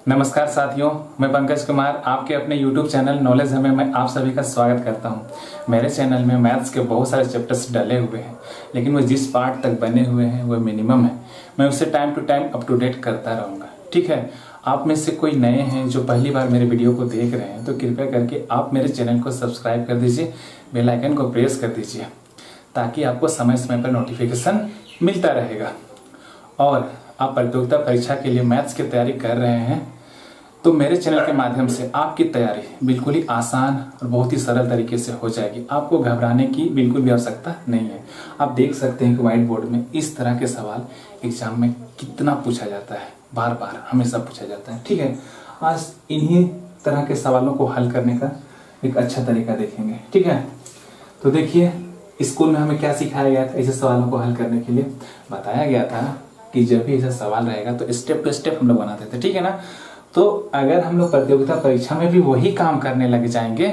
नमस्कार साथियों, मैं पंकज कुमार आपके अपने YouTube चैनल नॉलेज हमें मैं आप सभी का स्वागत करता हूं। मेरे चैनल में मैथ्स के बहुत सारे चैप्टर्स डले हुए हैं, लेकिन वो जिस पार्ट तक बने हुए हैं वो मिनिमम है। मैं उसे time to time up to date करता रहूँगा। ठीक है, आप में से कोई नए हैं जो पहली बार मेरे वीडियो को देख रहे हैं तो कृपया करके आप मेरे चैनल को सब्सक्राइब कर दीजिए, बेल आइकन को प्रेस कर दीजिए ताकि आपको समय समय पर नोटिफिकेशन मिलता रहेगा। और आप प्रतियोगिता परीक्षा के लिए मैथ्स की तैयारी कर रहे हैं तो मेरे चैनल के माध्यम से आपकी तैयारी बिल्कुल ही आसान और बहुत ही सरल तरीके से हो जाएगी। आपको घबराने की बिल्कुल भी आवश्यकता नहीं है। आप देख सकते हैं कि व्हाइट बोर्ड में इस तरह के सवाल एग्जाम में कितना पूछा जाता है, बार बार हमेशा पूछा जाता है। ठीक है, आज इन्हीं तरह के सवालों को हल करने का एक अच्छा तरीका देखेंगे। ठीक है, तो देखिए स्कूल में हमें क्या सिखाया गया था। ऐसे सवालों को हल करने के लिए बताया गया था कि जब भी ऐसा सवाल रहेगा तो स्टेप टू स्टेप हम लोग बनाते थे। ठीक है ना, तो अगर हम लोग प्रतियोगिता परीक्षा में भी वही काम करने लग जाएंगे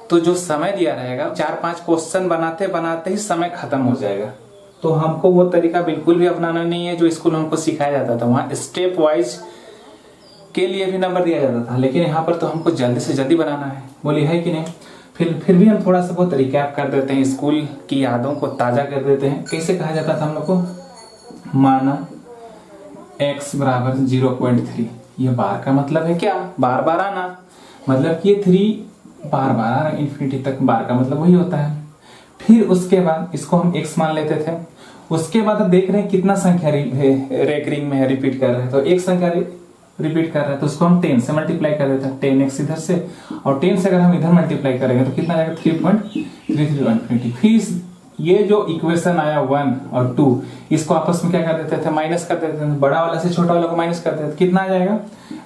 तो जो समय दिया रहेगा 4-5 क्वेश्चन बनाते बनाते ही समय खत्म हो जाएगा। तो हमको वो तरीका बिल्कुल भी अपनाना नहीं है जो स्कूल में हमको सिखाया जाता था। वहाँ स्टेप वाइज के लिए भी नंबर दिया जाता था, लेकिन यहाँ पर तो हमको जल्दी से जल्दी बनाना है। बोलिए है कि नहीं? फिर भी हम थोड़ा सा बहुत रिकैप कर देते हैं, स्कूल की यादों को ताजा कर देते हैं। कैसे कहा जाता था हम लोग को? माना x बराबर 0.3। ये बार का मतलब है क्या? बार बार आना, मतलब कि ये 3 बार बार आना इन्फिनिटी तक। बार का मतलब वही होता है। फिर उसके बाद इसको हम x मान लेते थे। उसके बाद हम देख रहे हैं कितना संख्या रेकरिंग में है, रिपीट कर रहे हैं। तो एक संख्या रिपीट कर रहा है तो उसको हम 10 से मल्टीप्लाई कर देते हैं। 10x इधर से और 10 से अगर हम इधर मल्टीप्लाई करेंगे तो कितना आएगा? 3.33 फिर ये जो इक्वेशन आया 1 और 2 इसको आपस में क्या कर देते थे? माइनस कर देते थे। बड़ा वाला से छोटा वाला को माइनस कर देते थे। कितना आ जाएगा?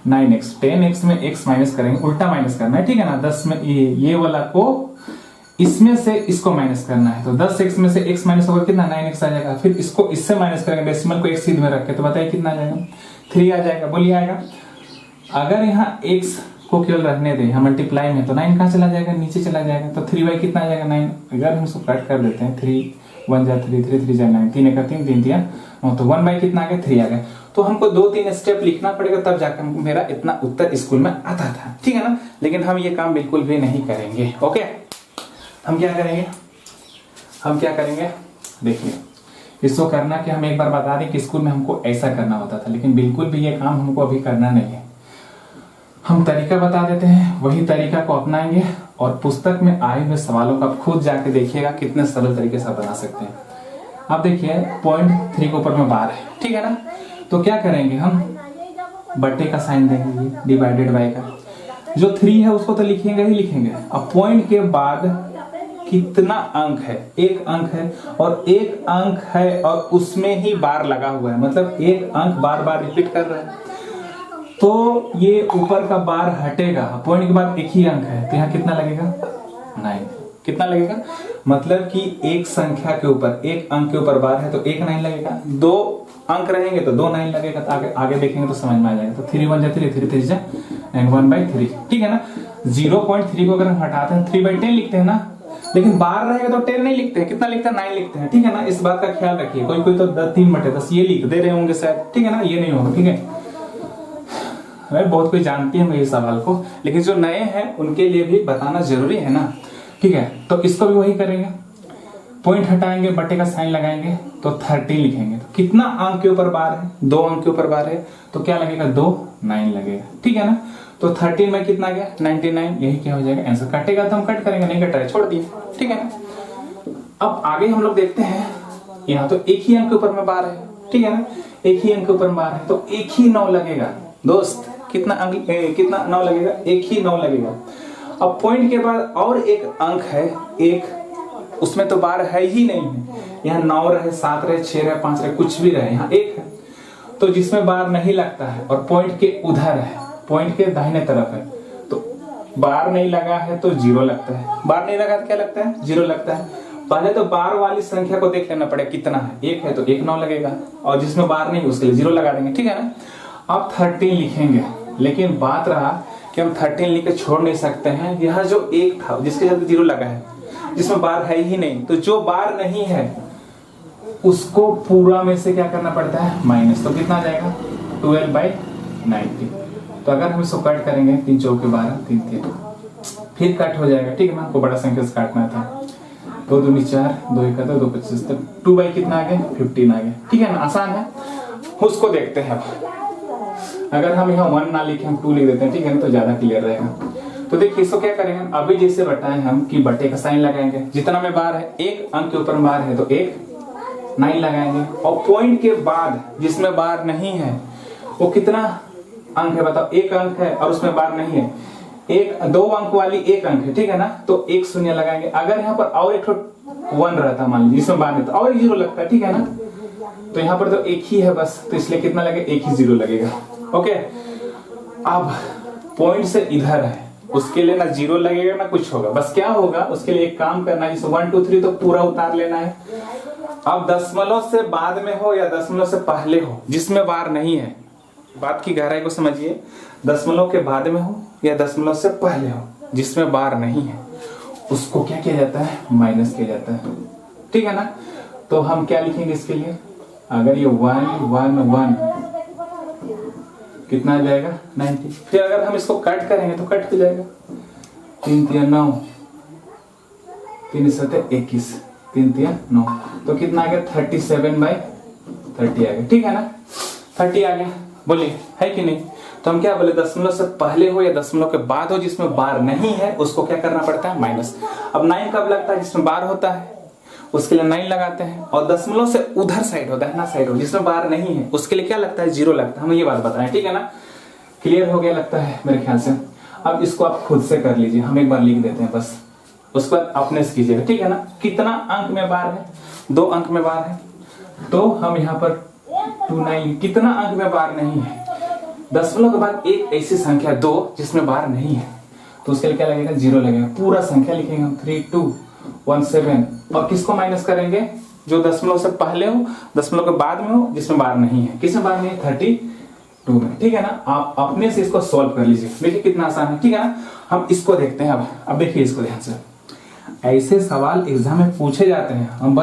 9x। 10x में x माइनस करेंगे, उल्टा माइनस करना है। ठीक है ना, 10 में ये वाला को इसमें से इसको माइनस करना है। तो 10x में से x माइनस होगा कितना? 9x आ जाएगा। फिर इसको इससे माइनस करेंगे, डेसिमल को x सीध में रख के, तो बताइए कितना आ जाएगा? 3 आ जाएगा। बोलिए आएगा। अगर यहाँ x को केवल रखने दें, यहाँ मल्टीप्लाई में, तो 9 कहाँ चला जाएगा? नीचे चला जाएगा। तो 3 कितना आ जाएगा? 9। अगर हम इसको कट कर देते हैं, 3 1 जा 3 3 3 जा 9, 3 1 3 3 दिया, तो 1 कितना आ गया? 3 आ गया। तो हमको 2-3 स्टेप लिखना पड़ेगा तब जाकर मेरा इतना उत्तर स्कूल में आता था। ठीक है ना, लेकिन हम ये काम बिल्कुल भी नहीं करेंगे। ओके, हम क्या करेंगे? देखिए, इसको करना कि हम एक बार बता दें कि स्कूल में हमको ऐसा करना होता था, लेकिन बिल्कुल भी ये काम हमको अभी करना नहीं है। हम तरीका बता देते हैं, वही तरीका को अपनाएंगे और पुस्तक में आए हुए सवालों का खुद जाके देखिएगा कितने सरल तरीके से बना सकते हैं। अब देखिए पॉइंट 3 के ऊपर में बार है। ठीक है ना, तो क्या करेंगे? हम बट्टे का साइन देंगे, डिवाइडेड बाय का। जो 3 है उसको तो लिखेंगे ही लिखेंगे। अब पॉइंट के बाद कितना अंक है? 1 अंक है, और 1 अंक है और उसमें ही बार लगा हुआ है, मतलब 1 अंक बार बार रिपीट कर रहा है। तो ये ऊपर का बार हटेगा, पॉइंट के बाद एक ही अंक है, तो यहाँ कितना लगेगा? 9। कितना लगेगा? मतलब कि एक संख्या के ऊपर, एक अंक के ऊपर बार है तो 1 9 लगेगा। 2 अंक रहेंगे तो 2 9 लगेगा। तो आगे देखेंगे तो समझ में आ जाएगा। तो 3 1 जा 3 3 3 जा 1/3। ठीक है ना, 0.3 को अगर हम हटाते हैं 3/10 लिखते हैं ना, लेकिन बार रहेगा तो 10 नहीं लिखते हैं। कितना लिखते हैं? 9 लिखते हैं। ठीक है ना, इस बात का ख्याल रखिए। कोई तो 3/10 ये लिख दे रहे होंगे शायद। ठीक है ना, ये नहीं होगा। ठीक है, बहुत कोई जानती है मेरे सवाल को, लेकिन जो नए हैं उनके लिए भी बताना जरूरी है ना। ठीक है, तो इसको भी वही करेंगे। पॉइंट हटाएंगे, बट्टे का साइन लगाएंगे, तो 13 लिखेंगे। तो कितना अंक के ऊपर बार है? 2 अंक के ऊपर बार है, तो क्या लगेगा? 2 9 लगेगा। ठीक है ना, तो 13 में कितना गया? 99। यही क्या हो जाएगा? आंसर। कटेगा तो हम कट करेंगे, नहीं कट रहा छोड़ दिए। ठीक है ना, अब आगे हम लोग देखते हैं। यहाँ तो एक ही अंक के ऊपर में बार है। ठीक है ना, एक ही अंक के ऊपर में बार है तो एक ही 9 लगेगा। दोस्त कितना 9 लगेगा? एक ही 9 लगेगा। अब पॉइंट के बाद और एक अंक है, एक, उसमें तो बार है ही नहीं है। यहाँ 9 रहे, 7 रहे, 6 रहे, 5 रहे, कुछ भी रहे, यहाँ 1 है। तो जिसमें बार नहीं लगता है और पॉइंट के उधर है, पॉइंट के दाहिने तरफ है, तो बार नहीं लगा है तो 0 लगता है। बार नहीं लगा तो क्या लगता है? 0 लगता है। पहले तो बार वाली संख्या को देख लेना पड़ेगा कितना है। 1 है तो 1 9 लगेगा, और जिसमें बार नहीं उसके लिए 0 लगा देंगे। ठीक है ना, अब 13 लिखेंगे, लेकिन बात रहा कि हम 13 लिख के छोड़ नहीं सकते हैं। यहाँ जो 1 था जिसके साथ 0 लगा है, जिसमें बार है ही नहीं, तो जो बार नहीं है उसको पूरा में से क्या करना पड़ता है? माइनस। तो कितना आ जाएगा? 12/13। 90। तो अगर हम इसको कट करेंगे 3 चौके 12, 3 3 फिर कट हो जाएगा, ठीक है ना, हमको बड़ा संख्या से काटना था। 2 दूनी 4, 2 1 2 2 25 तक 2 बाई कितना आ गया 15 आ गया, ठीक है ना, आसान है। उसको देखते हैं अब। अगर हम यहाँ 1 ना लिखे हम 2 लिख देते हैं, ठीक है ना, तो ज्यादा क्लियर रहेगा। तो देखिए इसको क्या करेंगे, अभी जैसे बताएं हम कि बटे का साइन लगाएंगे, जितना में बार है एक अंक के ऊपर बार है तो एक 9 लगाएंगे, और पॉइंट के बाद जिसमें बार नहीं है वो कितना अंक है बताओ, एक अंक है और उसमें बार नहीं है, एक 2 अंक वाली एक अंक है, ठीक है ना, तो एक शून्य लगाएंगे। अगर यहाँ पर और एक 1 रहता मान लीजिए जिसमें बार नहीं, तो और एक 0 लगता है, ठीक है ना, तो यहाँ पर तो एक ही है बस, तो इसलिए कितना लगेगा, एक ही 0 लगेगा। ओके, अब पॉइंट से इधर है, उसके लिए ना 0 लगेगा ना कुछ होगा, बस क्या होगा उसके लिए एक काम करना है, जैसे 1 2 3 तो पूरा उतार लेना है। अब दशमलव से बाद में हो या दशमलव से पहले हो जिसमें बार नहीं है, बात की गहराई को समझिए, दशमलव के बाद में हो या दशमलव से पहले हो जिसमें बार नहीं है, उसको क्या किया जाता है, माइनस किया जाता है, ठीक है ना। तो हम क्या लिखेंगे इसके लिए, अगर ये 1 1 1 कितना आ जाएगा 90। फिर अगर हम इसको कट करेंगे तो कट हो जाएगा, 3 3 9, 3 7 21, 3 3 9, तो कितना आ गया 37/30 आ गया, ठीक है ना, 30 आ गया, बोलिए है कि नहीं। तो हम क्या बोले, दशमलव से पहले हो या दशमलव के बाद हो जिसमें बार नहीं है उसको क्या करना पड़ता है, माइनस। अब 9 कब लगता है, जिसमें बार होता है उसके लिए 9 लगाते हैं, और दशमलव से उधर साइड होता है ना, साइड हो जिसमें बार नहीं है उसके लिए क्या लगता है, 0 लगता है। हम ये बात बताएं, ठीक है ना, क्लियर हो गया लगता है मेरे ख्याल से। अब इसको आप खुद से कर लीजिए, हम एक बार लिख देते हैं बस, उसके बाद अपने से कीजिएगा, ठीक है ना। कितना अंक में बार है, 2 अंक में बार है, तो हम यहाँ पर 2 9, कितना अंक में बार नहीं है, दशमलव के बाद एक ऐसी संख्या 2 जिसमें बार नहीं है, तो उसके लिए क्या लगेगा, 0 लगेगा। पूरा संख्या लिखेंगे हम 3 2 1 7, और किसको माइनस करेंगे, जो दशमलव से पहले हो दशमलव के बाद में हो जिसमें बार नहीं है, किसमें बार नहीं है, 32 में, ठीक है ना। आप अपने से इसको सॉल्व कर लीजिए, देखिए कितना आसान है, ठीक है ना। हम इसको देखते हैं अब देखिए इसको ध्यान से, ऐसे सवाल एग्जाम में पूछे जाते हैं, हम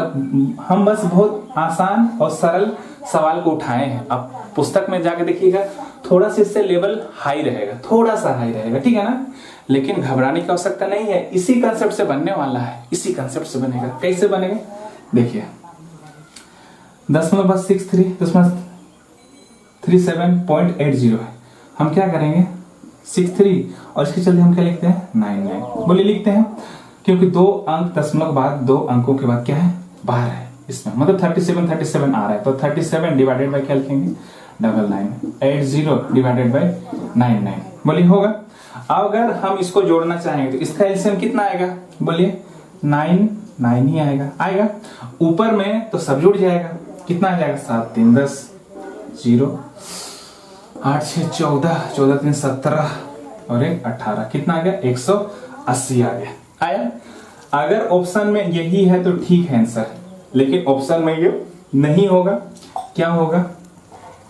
बस बहुत आसान और सरल सवाल को उठाए हैं। अब पुस्तक में जाके देखिएगा थोड़ा सा इससे लेवल हाई रहेगा, थोड़ा सा हाई रहेगा, ठीक है ना, लेकिन घबराने की आवश्यकता नहीं है, इसी कंसेप्ट से बनने वाला है, इसी कंसेप्ट से बनेगा। कैसे बनेगा देखिए, 10/63.37.80 है, हम क्या करेंगे 63, और इसके चलते हम क्या लिखते हैं 99, बोलिए लिखते हैं, क्योंकि 2 अंक दशमलव के बाद 2 अंकों के बाद क्या है, बार है इसमें, मतलब 37 आ रहा है, तो 37 डिवाइडेड बाय क्या लिखेंगे 99, 80 डिवाइडेड बाय 99, बोलिए होगा। अगर हम इसको जोड़ना चाहेंगे तो इसका एलसीएम कितना आएगा, बोलिए 9 ही आएगा, ऊपर में तो सब जुड़ जाएगा, कितना आ जाएगा 7 3 10 0 8 6 14 14 3 17 और 1 18, कितना आ गया 180 आ गया, आया। अगर ऑप्शन में यही है तो ठीक है आंसर, लेकिन ऑप्शन में ये नहीं होगा, क्या होगा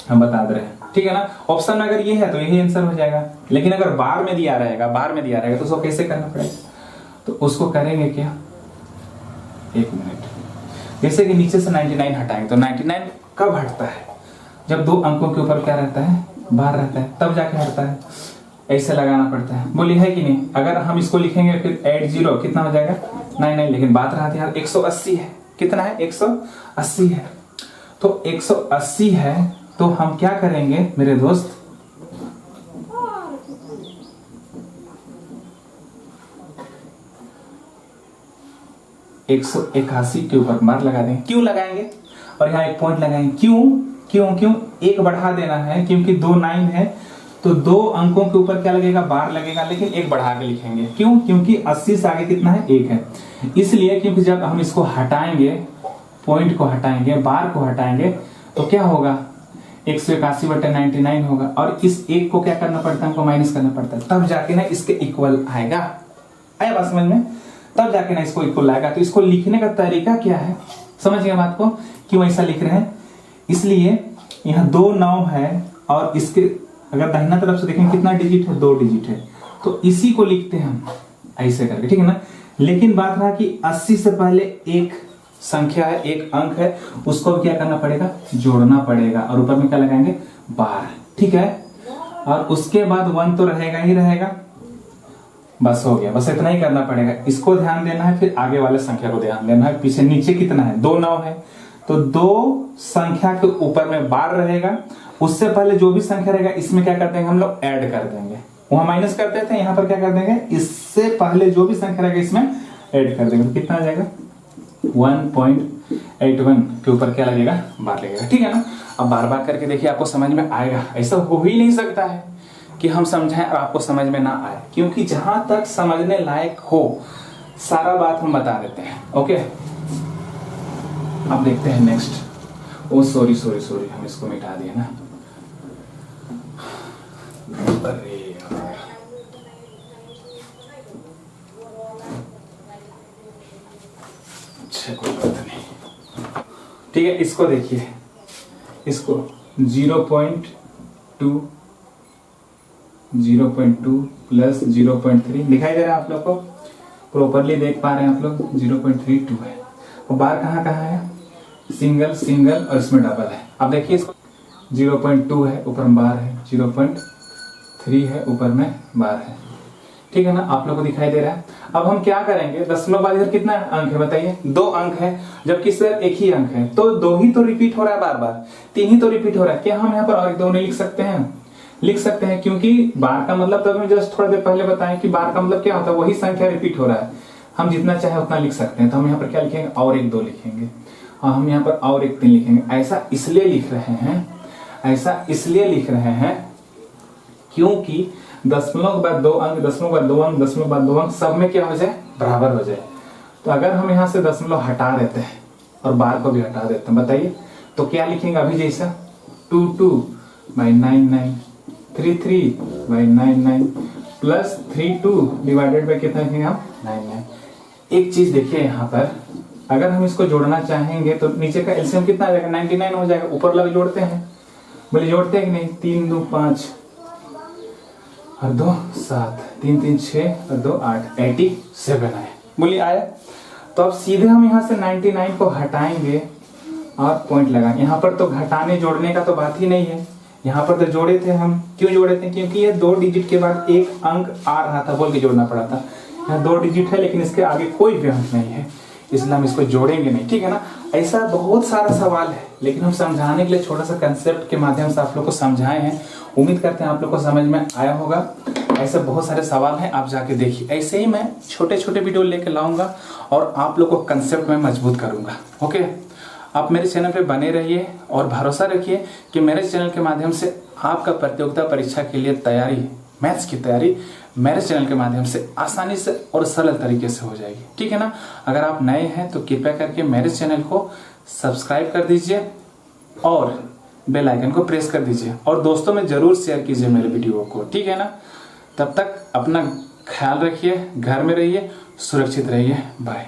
हम बता दे रहे हैं, ठीक है ना। ऑप्शन में अगर ये है तो यही आंसर हो जाएगा, लेकिन अगर बार में दिया रहेगा तो उसको कैसे करना पड़ेगा, तो उसको करेंगे क्या, 1 मिनट, जैसे कि नीचे से 99 हटाएंगे, तो 99 कब हटता है, जब 2 अंकों के ऊपर क्या रहता है, बार रहता है, तब जाके हटता है, ऐसे लगाना पड़ता है, बोलिए है कि नहीं। अगर हम इसको लिखेंगे फिर 80 कितना हो जाएगा 99, लेकिन बात रहा यार 180 है, कितना है 180 है, तो 180 है, तो हम क्या करेंगे मेरे दोस्त, $181 के ऊपर मार्क लगा देंगे, क्यों लगाएंगे, और यहाँ एक पॉइंट लगाएंगे, क्यों एक बढ़ा देना है, क्योंकि 2 9 है, तो 2 अंकों के ऊपर क्या लगेगा, बार लगेगा, लेकिन एक बढ़ा के लिखेंगे, क्योंकि 80 से आगे कितना है 1 है, इसलिए क्योंकि जब हम इसको हटाएंगे, पॉइंट को हटाएंगे, बार को हटाएंगे, तो क्या होगा 181/99 होगा, और इस 1 को क्या करना पड़ता है, हमको माइनस करना पड़ता है, तब जाके ना इसके इक्वल आएगा, आया बात समझ में, तब जाके ना इसको इक्वल आएगा। तो इसको लिखने का तरीका क्या है, समझ गए बात को, क्यों ऐसा लिख रहे हैं, इसलिए यहाँ 2 9 है, और इसके अगर दाहिना तरफ से देखें कितना डिजिट है, 2 डिजिट है, तो इसी को लिखते हैं हम ऐसे करके, ठीक है ना। लेकिन बात रहा कि 80 से पहले एक संख्या है, एक अंक है, उसको भी क्या करना पड़ेगा, जोड़ना पड़ेगा, और ऊपर में क्या लगाएंगे, बार, ठीक है। और उसके बाद 1 तो रहेगा ही रहेगा। बस हो गया, बस इतना ही करना पड़ेगा। इसको ध्यान देना है, फिर आगे वाले संख्या को ध्यान देना है। पीछे नीचे कितना है, 2 9 है, तो 2 संख्या के ऊपर में बार रहेगा। उससे पहले जो भी संख्या रहेगा इसमें क्या कर देंगे हम लोग, ऐड कर देंगे। वहां माइनस करते थे, यहाँ पर क्या कर देंगे, इससे पहले जो भी संख्या रहेगा इसमें ऐड कर देंगे। तो कितना आ जाएगा, 1.81 के ऊपर क्या लगेगा, बार लगेगा। ठीक है ना। अब बार बार करके देखिए, आपको समझ में आएगा। ऐसा हो ही नहीं सकता है कि हम समझाएं और आपको समझ में ना आए, क्योंकि जहां तक समझने लायक हो सारा बात हम बता देते हैं। ओके, अब देखते हैं नेक्स्ट। ओ सॉरी सॉरी सॉरी, हम इसको मिटा दिए ना। अरे यार, अच्छा कोई बात नहीं। ठीक है, इसको देखिए, इसको 0.2 प्लस 0.3 दिखाई दे रहा है आप लोग को, प्रॉपरली देख पा रहे हैं आप लोग, 0.32 है। और बार कहाँ कहाँ है, सिंगल सिंगल और इसमें डबल है। अब देखिए इसको 0.2 है, ऊपर में बार है, 0.3 है, ऊपर में बार है। ठीक है ना, आप लोग को दिखाई दे रहा है। अब हम क्या करेंगे, दशमलव बाद इधर कितना अंक है बताइए, 2 अंक है, जबकि सर एक ही अंक है, तो 2 ही तो रिपीट हो रहा है, बार बार 3 ही तो रिपीट हो रहा है। क्या हम यहाँ पर और 2 नहीं लिख सकते हैं, लिख सकते हैं, क्योंकि बार का मतलब, तब मैं जस्ट थोड़ा देर पहले बताएं कि बार का मतलब क्या होता है, वही संख्या रिपीट हो रहा है। हम जितना चाहे उतना लिख सकते हैं। तो हम यहाँ पर क्या लिखेंगे, और 1 2 लिखेंगे, और हम यहाँ पर और 1 3 लिखेंगे। ऐसा इसलिए लिख रहे हैं, ऐसा इसलिए लिख रहे हैं क्योंकि दशमलव के बाद 2 अंक, दशमलव के बाद 2 अंक, दशमलव के बाद 2 अंक, सब में क्या हो जाए, बराबर हो जाए। तो अगर हम यहाँ से दशमलव हटा देते हैं और बार को भी हटा देते हैं, बताइए तो क्या लिखेंगे अभी जैसा, 22/99, 33/99 प्लस 32 डिवाइडेड बाई कितना लिखेंगे हम, 99। एक चीज देखिए यहाँ पर, अगर हम इसको जोड़ना चाहेंगे तो नीचे का एलसीएम कितना आ जाएगा, 99 हो जाएगा। ऊपर लग जोड़ते हैं, बोले जोड़ते हैं कि नहीं, 3 2 5 और 2 7, 3 3 6 और 2 8, 87 है। बोलिए आया। तो अब सीधे हम यहाँ से 99 को हटाएंगे और पॉइंट लगाएंगे। यहाँ पर तो घटाने जोड़ने का तो बात ही नहीं है, यहाँ पर तो जोड़े थे हम। क्यों जोड़े थे, क्योंकि ये 2 डिजिट के बाद 1 अंक आ रहा था, बोल के जोड़ना पड़ा था। यहाँ 2 डिजिट है लेकिन इसके आगे कोई भी अंक नहीं है, इसलिए हम इसको जोड़ेंगे नहीं। ठीक है ना। ऐसा बहुत सारा सवाल है, लेकिन हम समझाने के लिए छोटा सा कंसेप्ट के माध्यम से आप लोग को समझाए हैं। उम्मीद करते हैं आप लोग को समझ में आया होगा। ऐसे बहुत सारे सवाल हैं, आप जाके देखिए। ऐसे ही मैं छोटे छोटे वीडियो लेके लाऊंगा और आप लोग को कंसेप्ट में मजबूत करूंगा। ओके, आप मेरे चैनल पे बने रहिए और भरोसा रखिए कि मेरे चैनल के माध्यम से आपका प्रतियोगिता परीक्षा के लिए तैयारी, मैथ्स की तैयारी मेरे चैनल के माध्यम से आसानी से और सरल तरीके से हो जाएगी। ठीक है ना। अगर आप नए हैं तो कृपया करके मेरे चैनल को सब्सक्राइब कर दीजिए और बेल आइकन को प्रेस कर दीजिए और दोस्तों में जरूर शेयर कीजिए मेरे वीडियो को। ठीक है ना। तब तक अपना ख्याल रखिए, घर में रहिए, सुरक्षित रहिए। बाय।